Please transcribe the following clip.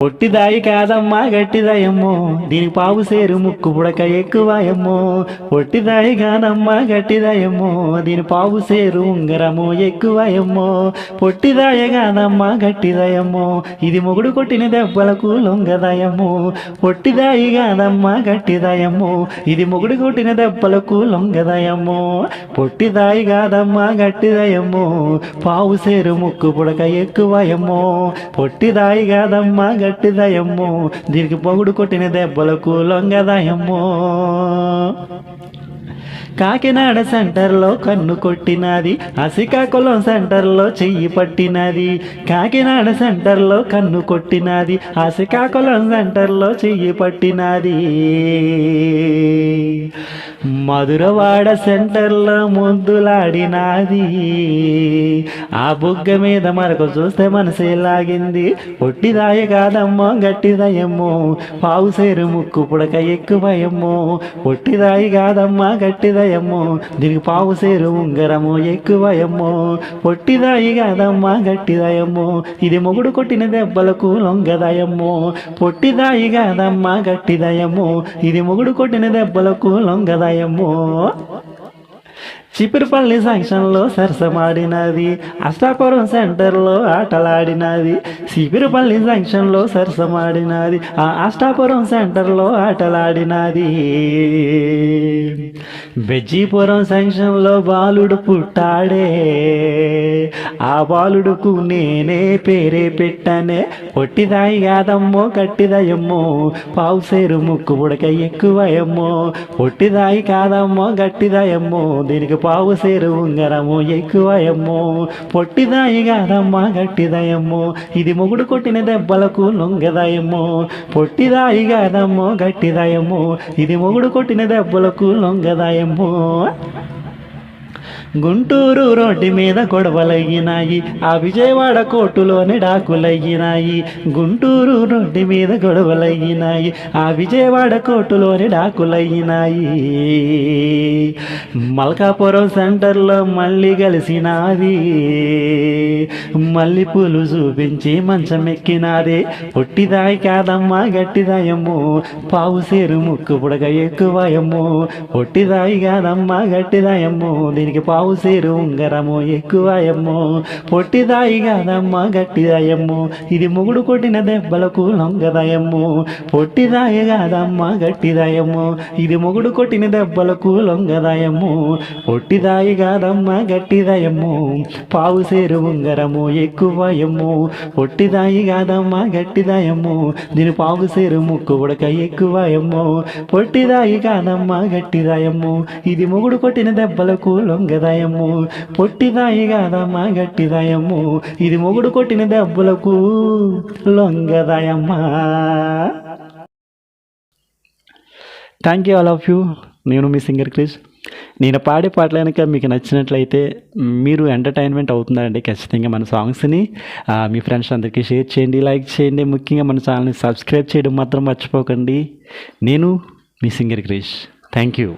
పొట్టిదాయి కాదమ్మా గట్టిదయమ్మో, దీని పావు సేరు ముక్కు పుడక ఎక్కువయమ్మో. పొట్టిదాయి కాదమ్మా గట్టిదయమ్మో, దీని పావు సేరు ఉంగరము ఎక్కువయమ్మో. పొట్టిదాయ కాదమ్మా గట్టిదయమ్మో, ఇది మొగుడు కొట్టిన దెబ్బలకు లొంగదయమ్మో. పొట్టిదాయి కాదమ్మా గట్టిదయమ్మో, ఇది మొగుడు కొట్టిన దెబ్బలకు లొంగదయమ్మో. పొట్టిదాయి కాదమ్మా గట్టిదయమ్మో, పావు సేరు ముక్కు పుడక ఎక్కువయమ్మో. పొట్టిదాయి కాదమ్మా గట్టిదయమ్మో, దీనికి పొగుడు కొట్టిన దెబ్బలకు లొంగదయమ్మో. కాకినాడ సెంటర్లో కన్ను కొట్టినది, శ్రీకాకుళం సెంటర్లో చెయ్యి పట్టినది. కాకినాడ సెంటర్లో కన్ను కొట్టినది, శ్రీకాకుళం సెంటర్లో చెయ్యి పట్టినది. మధురవాడ సెంటర్లో ముద్దులాడినాది, ఆ బుగ్గ మీద మరొక చూస్తే మనసే లాగింది. పొట్టిదాయ కాదమ్మో గట్టిదయమ్మో, పావు సేరు ముక్కు పుడక ఎక్కువయమ్మో. పొట్టిదాయి కాదమ్మా గట్టిదయమ్మో, దీనికి పావు సేరు ఉంగరము ఎక్కువయమ్మో. పొట్టిదాయి కాదమ్మా గట్టిదయమ్మో, ఇది మొగుడు కొట్టిన దెబ్బలకు లొంగదయమ్మో. పొట్టిదాయి కాదమ్మా గట్టిదయమ్మో, ఇది మొగుడు కొట్టిన దెబ్బలకు లొంగదయమ్మో. చిపిరిపల్లి జంక్షన్లో సరసమాడినది, అష్టాపురం సెంటర్లో ఆటలాడినది. చిపిరిపల్లి జంక్షన్లో సరసమాడినది, అష్టాపురం సెంటర్లో ఆటలాడినది. బెజ్జీపురం జంక్షన్లో బాలుడు పుట్టాడే, ఆ బాలుడుకు నేనే పేరే పెట్టానే. పొట్టిదాయి కాదమ్మో గట్టిదయమ్మో, పావు సేరు ముక్కు పుడక ఎక్కువయమ్మో. పొట్టిదాయి కాదమ్మో గట్టిదయమ్మో, దీనికి పావు సేరు ఉంగరము ఎక్కువయమ్మో. పొట్టిదాయి కాదమ్మా గట్టిదయమ్మో, ఇది మొగుడు కొట్టిన దెబ్బలకు లొంగదయమ్మో. పొట్టిదాయి కాదమ్మో గట్టిదయమ్మో, ఇది మొగుడు కొట్టిన దెబ్బలకు లొంగదయమ్మో. గుంటూరు రోడ్డు మీద గొడవలయ్యినాయి, ఆ విజయవాడ కోర్టులోని డాకులయ్యినాయి. గుంటూరు రోడ్డు మీద గొడవలయ్యినాయి, ఆ విజయవాడ కోర్టులోని డాకులయ్యినాయి. మల్కాపురం సెంటర్లో మళ్ళీ కలిసినాది, మళ్ళీ పూలు చూపించి మంచం ఎక్కినాది. పొట్టిదాయి కాదమ్మా గట్టిదయమ్మో, పావు సేరు ముక్కు పుడక ఎక్కువయమ్మో. పొట్టిదాయి కాదమ్మా గట్టిదయమ్మో, దీనికి పావు సేరు ఉంగరము ఎక్కువయమ్మో. పొట్టిదాయి కాదమ్మా గట్టిదయమ్మో, ఇది మొగుడు కొట్టిన దెబ్బలకు లొంగదయమ్మో. పొట్టిదాయి కాదమ్మా గట్టిదయమ్మో, ఇది మొగుడు కొట్టిన దెబ్బలకు లొంగదయమ్మో. పొట్టిదాయి కాదమ్మా గట్టిదయమ్మో, పావు సేరు ఉంగరము ఎక్కువయమ్మో. పొట్టిదాయి కాదమ్మా గట్టిదయమ్మో, దీని పావు సేరు ముక్కు ఉడక ఎక్కువయమ్మో. పొట్టిదాయి కాదమ్మా గట్టిదయమ్మో, ఇది మొగుడు కొట్టిన దెబ్బలకు లొంగదయమ్మో. పొట్టిదాయి కాదమ్మా గట్టిదయమ్మో, ఇది మొగుడు కొట్టిన దెబ్బలకు లొంగదయమ్మా. Thank you all of you. నేను మీ సింగర్ క్రిష్. నేను పాడే పాటలు కనుక మీకు నచ్చినట్లయితే, మీరు ఎంటర్టైన్మెంట్ అవుతుందండి, ఖచ్చితంగా మన సాంగ్స్ని మీ ఫ్రెండ్స్ అందరికీ షేర్ చేయండి, లైక్ చేయండి. ముఖ్యంగా మన ఛానల్ని సబ్స్క్రైబ్ చేయడం మాత్రం మర్చిపోకండి. నేను మీ సింగర్ క్రిష్. Thank you.